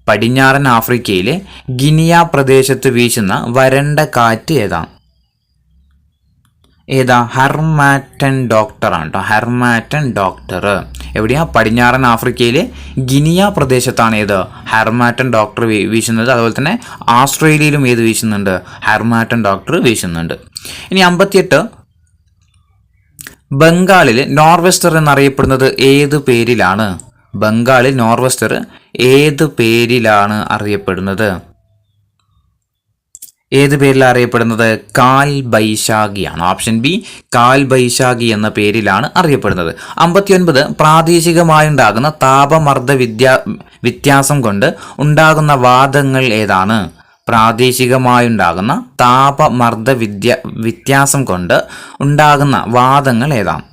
പടിഞ്ഞാറൻ ആഫ്രിക്കയിലെ ഗിനിയ പ്രദേശത്ത് വീശുന്ന വരണ്ട കാറ്റ് ഏതാണ്? ഏതാ? ഹെർമാറ്റൻ ഡോക്ടറാണ് കേട്ടോ. ഹെർമാറ്റൻ ഡോക്ടർ എവിടെയാ? പടിഞ്ഞാറൻ ആഫ്രിക്കയിലെ ഗിനിയ പ്രദേശത്താണ് ഏത്? Harmattan doctor വീശുന്നത്. അതുപോലെ തന്നെ ആസ്ട്രേലിയയിലും ഏത് വീശുന്നുണ്ട്? Harmattan doctor വീശുന്നുണ്ട്. ഇനി 58 ബംഗാളിൽ നോർവെസ്റ്റർ എന്നറിയപ്പെടുന്നത് ഏത് പേരിലാണ്? ബംഗാളിൽ നോർവെസ്റ്റർ ഏത് പേരിലാണ് അറിയപ്പെടുന്നത്? ഏത് പേരിലാണ് അറിയപ്പെടുന്നത്? കാൽ ബൈശാഖിയാണ്. ഓപ്ഷൻ ബി കാൽ ബൈശാഖി എന്ന പേരിലാണ് അറിയപ്പെടുന്നത്. 59 പ്രാദേശികമായുണ്ടാകുന്ന താപമർദ്ദ വ്യത്യാസം കൊണ്ട് ഉണ്ടാകുന്ന വാദങ്ങൾ ഏതാണ്? പ്രാദേശികമായുണ്ടാകുന്ന താപമർദ്ദ വ്യത്യാസം കൊണ്ട് ഉണ്ടാകുന്ന വാദങ്ങൾ ഏതാണ്?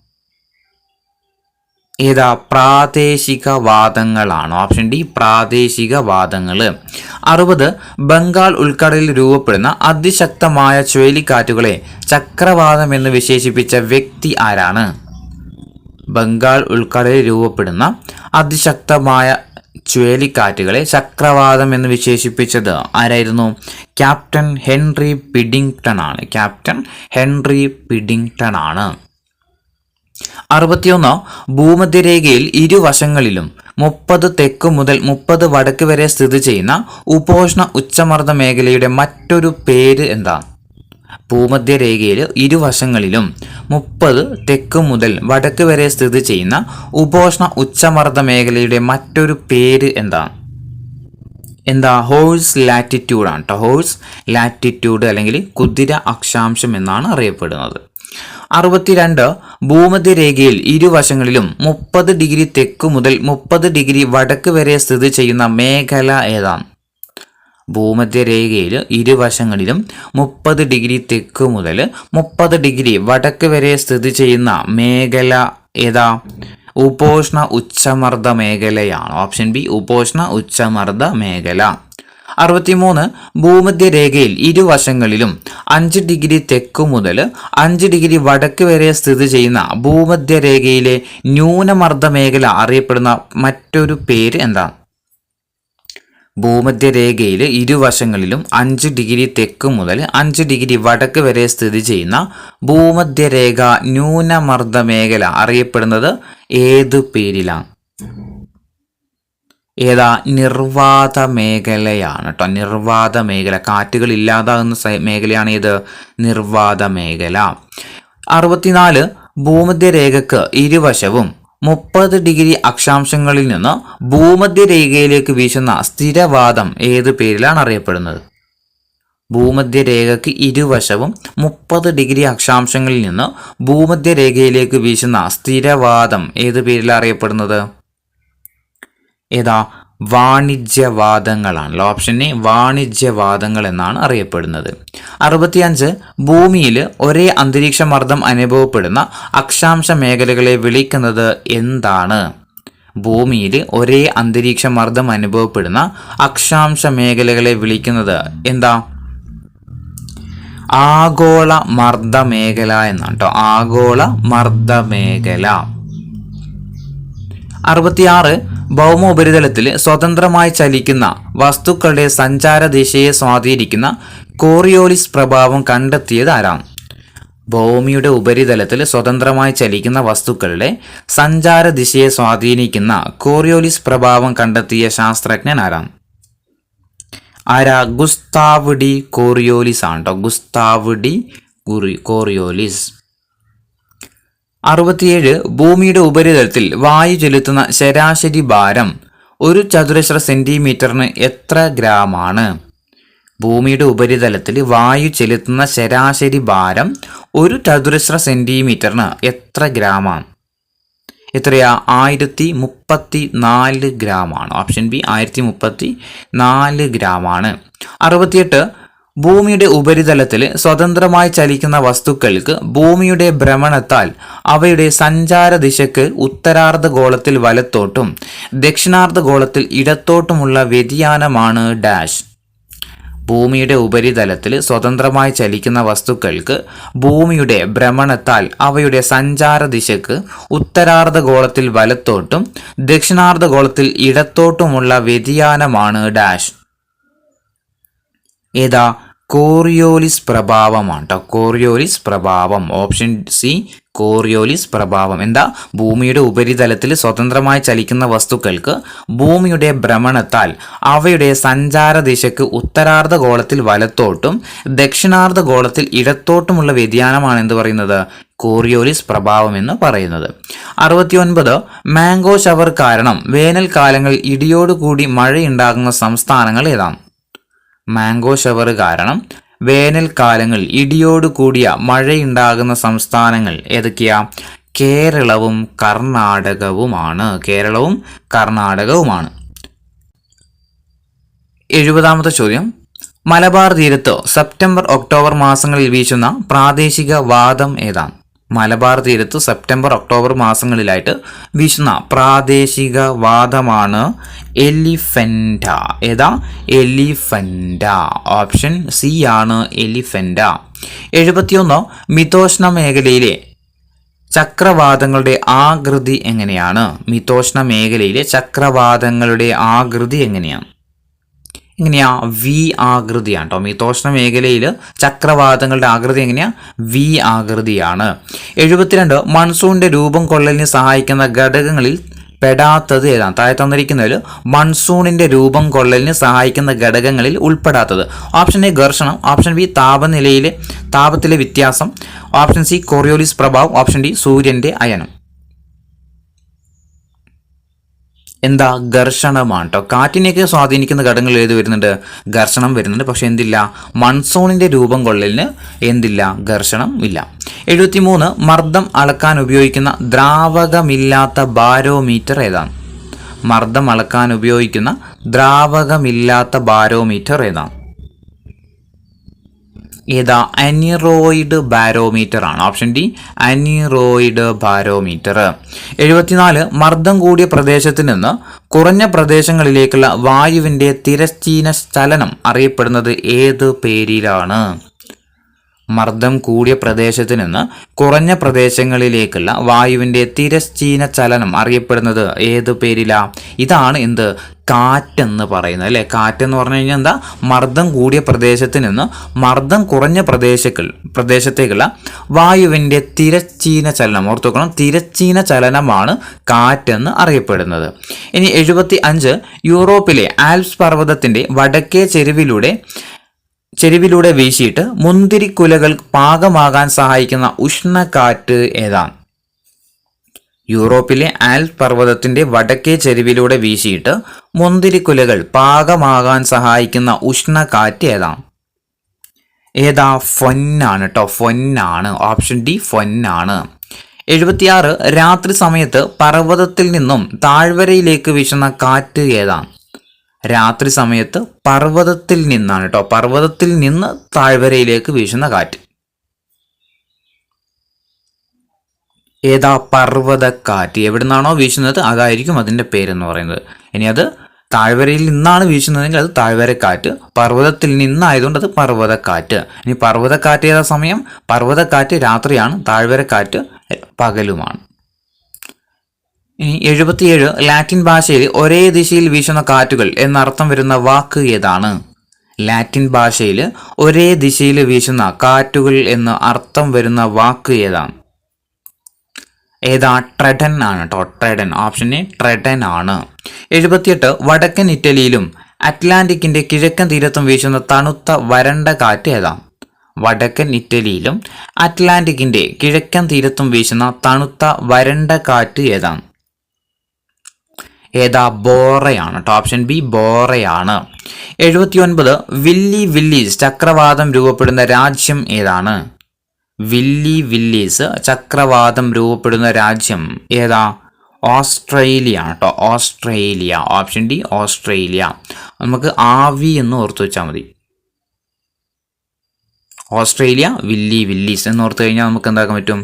പ്രാദേശിക വാദങ്ങളാണ്. ഓപ്ഷൻ ഡി പ്രാദേശിക വാദങ്ങൾ. 60 ബംഗാൾ ഉൾക്കടലിൽ രൂപപ്പെടുന്ന അതിശക്തമായ ചുഴലിക്കാറ്റുകളെ ചക്രവാതം എന്ന് വിശേഷിപ്പിച്ച വ്യക്തി ആരാണ്? ബംഗാൾ ഉൾക്കടലിൽ രൂപപ്പെടുന്ന അതിശക്തമായ ചുഴലിക്കാറ്റുകളെ ചക്രവാതം എന്ന് വിശേഷിപ്പിച്ചത് ആരായിരുന്നു? ക്യാപ്റ്റൻ ഹെൻറി പിഡിംഗ്ടൺ ആണ്. ക്യാപ്റ്റൻ ഹെൻറി പിഡിംഗ്ടൺ ആണ്. 61 ഭൂമധ്യരേഖയിൽ ഇരുവശങ്ങളിലും 30 തെക്ക് മുതൽ 30 വടക്ക് വരെ സ്ഥിതി ചെയ്യുന്ന ഉപോഷ്ണ ഉച്ചമർദ്ദ മേഖലയുടെ മറ്റൊരു പേര് എന്താണ്? ഭൂമധ്യരേഖയിൽ ഇരുവശങ്ങളിലും 30 തെക്ക് മുതൽ വടക്ക് വരെ സ്ഥിതി ചെയ്യുന്ന ഉപോഷ്ണ ഉച്ചമർദ്ദ മേഖലയുടെ മറ്റൊരു പേര് എന്താണ്? ഹോഴ്സ് ലാറ്റിറ്റ്യൂഡ് ആണ് കേട്ടോ. ഹോഴ്സ് ലാറ്റിറ്റ്യൂഡ് അല്ലെങ്കിൽ കുതിര അക്ഷാംശം എന്നാണ് അറിയപ്പെടുന്നത്. 62 ഭൂമധ്യരേഖയിൽ ഇരുവശങ്ങളിലും 30 ഡിഗ്രി തെക്ക് മുതൽ 30 ഡിഗ്രി വടക്ക് വരെ സ്ഥിതി ചെയ്യുന്ന മേഖല ഏതാണ്? ഭൂമധ്യരേഖയിൽ ഇരുവശങ്ങളിലും 30 ഡിഗ്രി തെക്ക് മുതൽ 30 ഡിഗ്രി വടക്ക് വരെ സ്ഥിതി ചെയ്യുന്ന മേഖല ഉപോഷ്ണ ഉച്ചമർദ്ദ മേഖലയാണ്. ഓപ്ഷൻ ബി ഉപോഷ്ണ ഉച്ചമർദ്ദ മേഖല. 63 ഭൂമധ്യരേഖയിൽ ഇരുവശങ്ങളിലും 5 ഡിഗ്രി തെക്ക് മുതൽ 5 ഡിഗ്രി വടക്ക് വരെ സ്ഥിതി ചെയ്യുന്ന ഭൂമധ്യരേഖയിലെ ന്യൂനമർദ്ദ മേഖല അറിയപ്പെടുന്ന മറ്റൊരു പേര് എന്താണ്? ഭൂമധ്യരേഖയിൽ ഇരുവശങ്ങളിലും 5 ഡിഗ്രി തെക്ക് മുതൽ 5 ഡിഗ്രി വടക്ക് വരെ സ്ഥിതി ചെയ്യുന്ന ഭൂമധ്യരേഖ ന്യൂനമർദ്ദ മേഖല അറിയപ്പെടുന്നത് ഏതു പേരിലാണ്? നിർവാത മേഖലയാണ് കേട്ടോ. നിർവാത മേഖല, കാറ്റുകൾ ഇല്ലാതാകുന്ന മേഖലയാണ് നിർവാത മേഖല. 64 ഭൂമധ്യരേഖക്ക് ഇരുവശവും 30 ഡിഗ്രി അക്ഷാംശങ്ങളിൽ നിന്ന് ഭൂമധ്യരേഖയിലേക്ക് വീശുന്ന സ്ഥിരവാദം ഏത് പേരിലാണ് അറിയപ്പെടുന്നത്? ഭൂമധ്യരേഖയ്ക്ക് ഇരുവശവും 30 ഡിഗ്രി അക്ഷാംശങ്ങളിൽ നിന്ന് ഭൂമധ്യരേഖയിലേക്ക് വീശുന്ന സ്ഥിരവാദം ഏത് പേരിലാണ് അറിയപ്പെടുന്നത്? വാണിജ്യവാദങ്ങളാണല്ലോ. ഓപ്ഷൻ എ വാണിജ്യവാദങ്ങൾ എന്നാണ് അറിയപ്പെടുന്നത്. 65 ഭൂമിയിൽ ഒരേ അന്തരീക്ഷ മർദ്ദം അനുഭവപ്പെടുന്ന അക്ഷാംശ മേഖലകളെ വിളിക്കുന്നത് എന്താണ്? ഭൂമിയിൽ ഒരേ അന്തരീക്ഷ മർദ്ദം അനുഭവപ്പെടുന്ന അക്ഷാംശ മേഖലകളെ വിളിക്കുന്നത് ആഗോള മർദ്ദ മേഖല എന്നാണ് കേട്ടോ. ആഗോള മർദ്ദ മേഖല. 66 ഭൗമോപരിതലത്തിൽ സ്വതന്ത്രമായി ചലിക്കുന്ന വസ്തുക്കളുടെ സഞ്ചാര ദിശയെ സ്വാധീനിക്കുന്ന കോറിയോലിസ് പ്രഭാവം കണ്ടെത്തിയത് ആരാണ്? ഭൂമിയുടെ ഉപരിതലത്തിൽ സ്വതന്ത്രമായി ചലിക്കുന്ന വസ്തുക്കളുടെ സഞ്ചാര ദിശയെ സ്വാധീനിക്കുന്ന കോറിയോലിസ് പ്രഭാവം കണ്ടെത്തിയ ശാസ്ത്രജ്ഞൻ ആരാണ്? ഗുസ്താവ് ഡി കോറിയോലിസ് ആണ് കേട്ടോ. Gustave D Coriolis. 67 ഭൂമിയുടെ ഉപരിതലത്തിൽ വായു ചെലുത്തുന്ന ശരാശരി ഭാരം ഒരു ചതുരശ്ര സെന്റിമീറ്ററിന് എത്ര ഗ്രാമാണ്? ഭൂമിയുടെ ഉപരിതലത്തിൽ വായു ചെലുത്തുന്ന ശരാശരി ഭാരം ഒരു ചതുരശ്ര സെന്റിമീറ്ററിന് എത്ര ഗ്രാമാണ്? 1034 ഗ്രാമാണ്. ഓപ്ഷൻ ബി 1034 ഗ്രാമാണ്. 68 ഭൂമിയുടെ ഉപരിതലത്തിൽ സ്വതന്ത്രമായി ചലിക്കുന്ന വസ്തുക്കൾക്ക് ഭൂമിയുടെ ഭ്രമണത്താൽ അവയുടെ സഞ്ചാര ദിശക്ക് ഉത്തരാർദ്ധഗോളത്തിൽ വലത്തോട്ടും ദക്ഷിണാർദ്ധഗോളത്തിൽ ഇടത്തോട്ടുമുള്ള വ്യതിയാനമാണ് ഡാഷ്. ഭൂമിയുടെ ഉപരിതലത്തിൽ സ്വതന്ത്രമായി ചലിക്കുന്ന വസ്തുക്കൾക്ക് ഭൂമിയുടെ ഭ്രമണത്താൽ അവയുടെ സഞ്ചാര ദിശക്ക് ഉത്തരാർദ്ധഗോളത്തിൽ വലത്തോട്ടും ദക്ഷിണാർദ്ധഗോളത്തിൽ ഇടത്തോട്ടുമുള്ള വ്യതിയാനമാണ് ഡാഷ്. കോറിയോലിസ് പ്രഭാവമാണ് കേട്ടോ. കോറിയോലിസ് പ്രഭാവം. ഓപ്ഷൻ സി കോറിയോലിസ് പ്രഭാവം. ഭൂമിയുടെ ഉപരിതലത്തിൽ സ്വതന്ത്രമായി ചലിക്കുന്ന വസ്തുക്കൾക്ക് ഭൂമിയുടെ ഭ്രമണത്താൽ അവയുടെ സഞ്ചാര ദിശക്ക് ഉത്തരാർദ്ധഗോളത്തിൽ വലത്തോട്ടും ദക്ഷിണാർദ്ധഗോളത്തിൽ ഇടത്തോട്ടുമുള്ള വ്യതിയാനമാണ് എന്ത് പറയുന്നത്? കോറിയോലിസ് പ്രഭാവം എന്ന് പറയുന്നത്. 69 മാംഗോ ഷവർ കാരണം വേനൽക്കാലങ്ങളിൽ ഇടിയോടുകൂടി മഴയുണ്ടാകുന്ന സംസ്ഥാനങ്ങൾ ഏതാണ്? മാംഗോ ഷവർ കാരണം വേനൽക്കാലങ്ങളിൽ ഇടിയോട് കൂടിയ മഴയുണ്ടാകുന്ന സംസ്ഥാനങ്ങൾ ഏതൊക്കെയാ? കേരളവും കർണാടകവുമാണ്. 70ാമത്തെ ചോദ്യം, മലബാർ തീരത്ത് സെപ്റ്റംബർ ഒക്ടോബർ മാസങ്ങളിൽ വീശുന്ന പ്രാദേശിക വാദം ഏതാണ്? മലബാർ തീരത്ത് സെപ്റ്റംബർ ഒക്ടോബർ മാസങ്ങളിലായിട്ട് വീശുന്ന പ്രാദേശിക വാദമാണ് എലിഫന്റ. ഏതാ? എലിഫന്റ. ഓപ്ഷൻ സി ആണ് എലിഫന്റ. 71 മിതോഷ്ണ മേഖലയിലെ ചക്രവാതങ്ങളുടെ ആകൃതി എങ്ങനെയാണ്? മിതോഷ്ണ മേഖലയിലെ ചക്രവാതങ്ങളുടെ ആകൃതി എങ്ങനെയാണ്? വി ആകൃതിയാണ് കേട്ടോ. മിതോഷ്ണ മേഖലയിൽ ചക്രവാതങ്ങളുടെ ആകൃതി എങ്ങനെയാ? വി ആകൃതിയാണ്. 72 മൺസൂണിന്റെ രൂപം കൊള്ളലിന് സഹായിക്കുന്ന ഘടകങ്ങളിൽ പെടാത്തത് ഏതാണ്? താഴെ തന്നിരിക്കുന്നതിൽ മൺസൂണിന്റെ രൂപം കൊള്ളലിന് സഹായിക്കുന്ന ഘടകങ്ങളിൽ ഉൾപ്പെടാത്തത്. ഓപ്ഷൻ എ ഘർഷണം, ഓപ്ഷൻ ബി താപത്തിലെ വ്യത്യാസം, ഓപ്ഷൻ സി കോറിയോലിസ് പ്രഭാവം, ഓപ്ഷൻ ഡി സൂര്യന്റെ അയനം. എന്താ? ഘർഷണമാണ് കേട്ടോ. കാറ്റിനെയൊക്കെ സ്വാധീനിക്കുന്ന ഘടകങ്ങൾ ഏത് വരുന്നുണ്ട്? ഘർഷണം വരുന്നുണ്ട്. പക്ഷെ എന്തില്ല? മൺസൂണിന്റെ രൂപം കൊള്ളലിന് എന്തില്ല? ഘർഷണം ഇല്ല. 73 മർദ്ദം അളക്കാൻ ഉപയോഗിക്കുന്ന ദ്രാവകമില്ലാത്ത ബാരോമീറ്റർ ഏതാണ്? മർദ്ദം അളക്കാൻ ഉപയോഗിക്കുന്ന ദ്രാവകമില്ലാത്ത ബാരോമീറ്റർ ഏതാണ്? ഏതാ? അനിറോയിഡ് ബാരോമീറ്റർ ആണ്. Option D aneroid barometer. 74 മർദ്ദം കൂടിയ പ്രദേശത്ത് നിന്ന് കുറഞ്ഞ പ്രദേശങ്ങളിലേക്കുള്ള വായുവിന്റെ തിരശ്ചീന ചലനം അറിയപ്പെടുന്നത് ഏത് പേരിലാണ്? മർദ്ദം കൂടിയ പ്രദേശത്ത് നിന്ന് കുറഞ്ഞ പ്രദേശങ്ങളിലേക്കുള്ള വായുവിന്റെ തിരശ്ചീന ചലനം അറിയപ്പെടുന്നത് ഏത് പേരിലാ? ഇതാണ് എന്ത്? കാറ്റെന്ന് പറയുന്നത് അല്ലേ. കാറ്റെന്ന് പറഞ്ഞു കഴിഞ്ഞാൽ എന്താ? മർദ്ദം കൂടിയ പ്രദേശത്ത് നിന്ന് മർദ്ദം കുറഞ്ഞ പ്രദേശത്തേക്കുള്ള വായുവിന്റെ തിരശ്ചീന ചലനം, ഓർത്തുക്കണം, തിരശ്ചീന ചലനമാണ് കാറ്റെന്ന് അറിയപ്പെടുന്നത്. ഇനി 75 യൂറോപ്പിലെ ആൽപ്സ് പർവ്വതത്തിന്റെ വടക്കേ ചെരുവിലൂടെ വീശിയിട്ട് മുന്തിരിക്കുലകൾ പാകമാകാൻ സഹായിക്കുന്ന ഉഷ്ണക്കാറ്റ് ഏതാണ്? യൂറോപ്പിലെ ആൽപ്സ് പർവ്വതത്തിന്റെ വടക്കേ ചെരുവിലൂടെ വീശിയിട്ട് മുന്തിരിക്കുലകൾ പാകമാകാൻ സഹായിക്കുന്ന ഉഷ്ണക്കാറ്റ് ഏതാണ്? ഏതാ? ഫൊന്നാണ് കേട്ടോ. ഫൊന്നാണ്. Option D ഫൊന്നാണ്. 76 രാത്രി സമയത്ത് പർവ്വതത്തിൽ നിന്നും താഴ്വരയിലേക്ക് വീശുന്ന കാറ്റ് ഏതാണ്? രാത്രി സമയത്ത് പർവ്വതത്തിൽ നിന്നാണ് കേട്ടോ. പർവ്വതത്തിൽ നിന്ന് താഴ്വരയിലേക്ക് വീശുന്ന കാറ്റ് ഏതാ? പർവ്വതക്കാറ്റ്. എവിടെ നിന്നാണോ വീശുന്നത് അതായിരിക്കും അതിൻ്റെ പേരെന്ന് പറയുന്നത്. ഇനി അത് താഴ്വരയിൽ നിന്നാണ് വീശുന്നതെങ്കിൽ അത് താഴ്വരക്കാറ്റ്, പർവ്വതത്തിൽ നിന്നായതുകൊണ്ട് അത് പർവ്വതക്കാറ്റ്. ഇനി പർവ്വതക്കാറ്റ് ഏതാ സമയം? പർവ്വതക്കാറ്റ് രാത്രിയാണ്, താഴ്വരക്കാറ്റ് പകലുമാണ്. ഇനി 77 ലാറ്റിൻ ഭാഷയിൽ ഒരേ ദിശയിൽ വീശുന്ന കാറ്റുകൾ എന്നർത്ഥം വരുന്ന വാക്ക് ഏതാണ്? ലാറ്റിൻ ഭാഷയിൽ ഒരേ ദിശയിൽ വീശുന്ന കാറ്റുകൾ എന്ന് അർത്ഥം വരുന്ന വാക്ക് ഏതാണ്? ഏതാ? ട്രെഡൻ ആണ് കേട്ടോ. ട്രെഡൻ. ഓപ്ഷൻ എ ട്രെഡൻ ആണ്. 78 വടക്കൻ ഇറ്റലിയിലും അറ്റ്ലാന്റിക്കിന്റെ കിഴക്കൻ തീരത്തും വീശുന്ന തണുത്ത വരണ്ട കാറ്റ് ഏതാണ്? വടക്കൻ ഇറ്റലിയിലും അറ്റ്ലാന്റിക്കിന്റെ കിഴക്കൻ തീരത്തും വീശുന്ന തണുത്ത വരണ്ട കാറ്റ് ഏതാണ്? ഏതാ? ബോറയാണ് കേട്ടോ. ഓപ്ഷൻ ബി ബോറയാണ്. 79 വില്ലി വില്ലീസ് ചക്രവാതം രൂപപ്പെടുന്ന രാജ്യം ഏതാണ്? വില്ലി വില്ലീസ് ചക്രവാതം രൂപപ്പെടുന്ന രാജ്യം ഏതാ? ഓസ്ട്രേലിയ ആണ് കേട്ടോ. ഓസ്ട്രേലിയ. Option D Australia. നമുക്ക് ആവി എന്ന് ഓർത്തു വെച്ചാൽ മതി. ഓസ്ട്രേലിയ വില്ലി വില്ലീസ് എന്ന് ഓർത്ത് കഴിഞ്ഞാൽ നമുക്ക് എന്താക്കാൻ പറ്റും?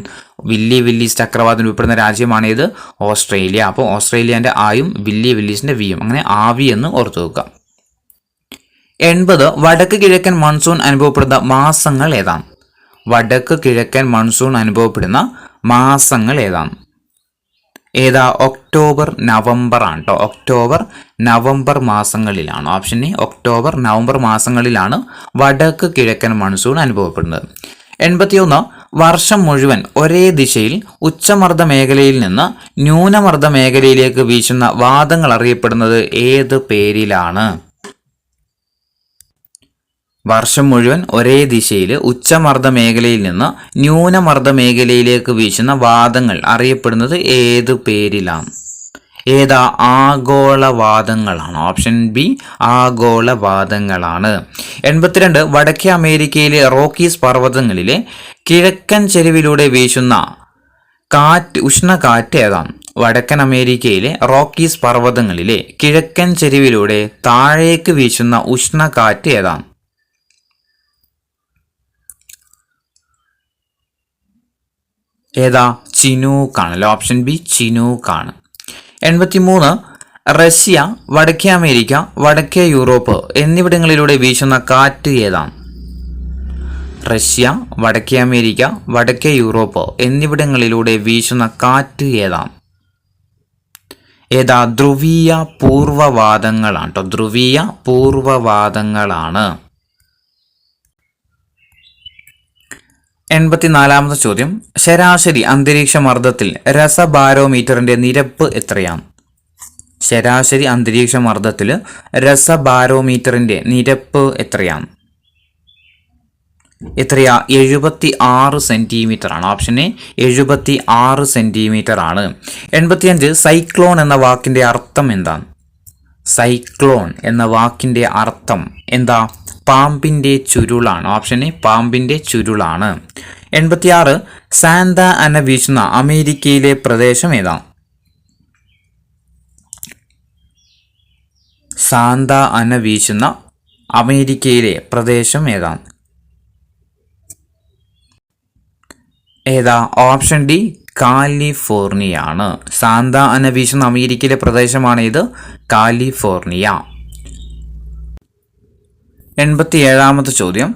വില്ലി വില്ലീസ് ചക്രവാതം രൂപപ്പെടുന്ന രാജ്യമാണേത്? ഓസ്ട്രേലിയ. അപ്പോൾ ഓസ്ട്രേലിയൻ്റെ ആയും വില്ലി വില്ലീസിന്റെ വിയും, അങ്ങനെ ആവി എന്ന് ഓർത്തു വെക്കുക. 80 വടക്ക് കിഴക്കൻ മൺസൂൺ അനുഭവപ്പെടുന്ന മാസങ്ങൾ ഏതാണ്? വടക്ക് കിഴക്കൻ മൺസൂൺ അനുഭവപ്പെടുന്ന മാസങ്ങൾ ഏതാണ്? ഏതാ? ഒക്ടോബർ നവംബർ ആണ് കേട്ടോ. ഒക്ടോബർ നവംബർ മാസങ്ങളിലാണ്. ഓപ്ഷൻ എ ഒക്ടോബർ നവംബർ മാസങ്ങളിലാണ് വടക്ക് കിഴക്കൻ മൺസൂൺ അനുഭവപ്പെടുന്നത്. 81 വർഷം മുഴുവൻ ഒരേ ദിശയിൽ ഉച്ചമർദ്ദ മേഖലയിൽ നിന്ന് ന്യൂനമർദ്ദ മേഖലയിലേക്ക് വീശുന്ന വാദങ്ങൾ അറിയപ്പെടുന്നത് ഏത് പേരിലാണ്? വർഷം മുഴുവൻ ഒരേ ദിശയിൽ ഉച്ചമർദ്ദ മേഖലയിൽ നിന്ന് ന്യൂനമർദ്ദ മേഖലയിലേക്ക് വീശുന്ന വാദങ്ങൾ അറിയപ്പെടുന്നത് ഏത് പേരിലാണ്? ഏതാ? ആഗോളവാദങ്ങളാണ്. Option B ആഗോളവാദങ്ങളാണ്. 82 വടക്കേ അമേരിക്കയിലെ റോക്കീസ് പർവ്വതങ്ങളിലെ കിഴക്കൻ ചെരിവിലൂടെ വീശുന്ന ഉഷ്ണക്കാറ്റ് ഏതാണ്? വടക്കൻ അമേരിക്കയിലെ റോക്കീസ് പർവ്വതങ്ങളിലെ കിഴക്കൻ ചെരിവിലൂടെ താഴേക്ക് വീശുന്ന ഉഷ്ണക്കാറ്റ് ഏതാണ്? ഏതാ? ചിനൂക്കാണ്. ഓപ്ഷൻ ബി ചിനൂക്കാണ്. 83 റഷ്യ, വടക്കേ അമേരിക്ക, വടക്കേ യൂറോപ്പ് എന്നിവിടങ്ങളിലൂടെ വീശുന്ന കാറ്റ് ഏതാണ്? റഷ്യ, വടക്കേ അമേരിക്ക, വടക്കേ യൂറോപ്പ് എന്നിവിടങ്ങളിലൂടെ വീശുന്ന കാറ്റ് ഏതാണ്? ഏതാ? ധ്രുവീയ പൂർവ്വവാദങ്ങളാണ് കേട്ടോ. ധ്രുവീയ പൂർവ്വവാദങ്ങളാണ്. 84 ചോദ്യം. ശരാശരി അന്തരീക്ഷ മർദ്ദത്തിൽ രസബാരോമീറ്ററിന്റെ നിരപ്പ് എത്രയാണ്? ശരാശരി അന്തരീക്ഷ മർദ്ദത്തിൽ രസബാരോമീറ്ററിന്റെ നിരപ്പ് എത്രയാണ്? എത്രയാ? 76 സെന്റിമീറ്റർ ആണ്. ഓപ്ഷൻ എ 76 സെന്റിമീറ്റർ ആണ്. 85 സൈക്ലോൺ എന്ന വാക്കിന്റെ അർത്ഥം എന്താണ്? സൈക്ലോൺ എന്ന വാക്കിന്റെ അർത്ഥം എന്താ? പാമ്പിന്റെ ചുരുളാണ്. ഓപ്ഷൻ എ പാമ്പിന്റെ ചുരുളാണ്. 86 സാന്ത അന വീശുന്ന അമേരിക്കയിലെ പ്രദേശം ഏതാണ്? സാന്ത അന വീശുന്ന അമേരിക്കയിലെ പ്രദേശം ഏതാണ്? ഏതാ? ഓപ്ഷൻ ഡി കാലിഫോർണിയ ആണ്. സാന്ത അന വീശുന്ന അമേരിക്കയിലെ പ്രദേശമാണ് ഇത്, കാലിഫോർണിയ. 87 ചോദ്യം.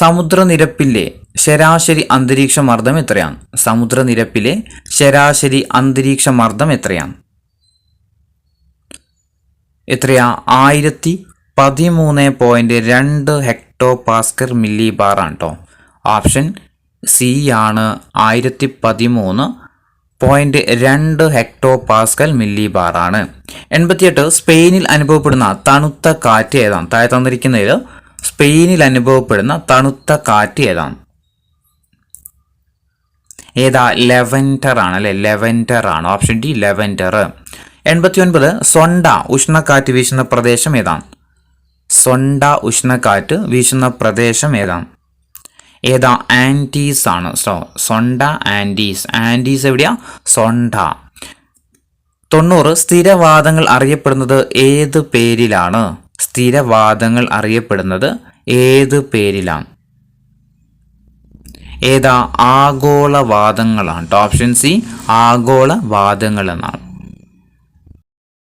സമുദ്രനിരപ്പിലെ ശരാശരി അന്തരീക്ഷ മർദ്ദം എത്രയാണ്? സമുദ്രനിരപ്പിലെ ശരാശരി അന്തരീക്ഷ മർദ്ദം എത്രയാണ്? എത്രയാ? 1013.2 ഹെക്ടോ പാസ്കൽ മില്ലി ബാർ ആണ് കേട്ടോ. ഓപ്ഷൻ സി ആണ് 1013.2 ഹെക്ടോ പാസ്കൽ മില്ലി ബാർ ആണ്. 88 സ്പെയിനിൽ അനുഭവപ്പെടുന്ന തണുത്ത കാറ്റ് ഏതാണ്? താഴെ തന്നിരിക്കുന്നതിൽ സ്പെയിനിൽ അനുഭവപ്പെടുന്ന തണുത്ത കാറ്റ് ഏതാണ്? ഏതാ? ലെവൻഡർ ആണ് അല്ലെ, ലെവൻഡർ ആണ്. Option D lavender. 89 സൊണ്ട ഉഷ്ണക്കാറ്റ് വീശുന്ന പ്രദേശം ഏതാണ്? സൊണ്ട ഉഷ്ണക്കാറ്റ് വീശുന്ന പ്രദേശം ഏതാണ്? ഏതാ? ആൻഡീസ് ആണ്. സൊണ്ട ആൻഡീസ്. ആൻഡീസ് എവിടെയാ? സൊണ്ട. 90 സ്ഥിരവാദങ്ങൾ അറിയപ്പെടുന്നത് ഏത് പേരിലാണ്? സ്ഥിരവാദങ്ങൾ അറിയപ്പെടുന്നത് ഏത് പേരിലാണ്? ഏതാ? ആഗോളവാദങ്ങളാണ്. ഓപ്ഷൻ സി ആഗോളവാദങ്ങൾ എന്നാണ്.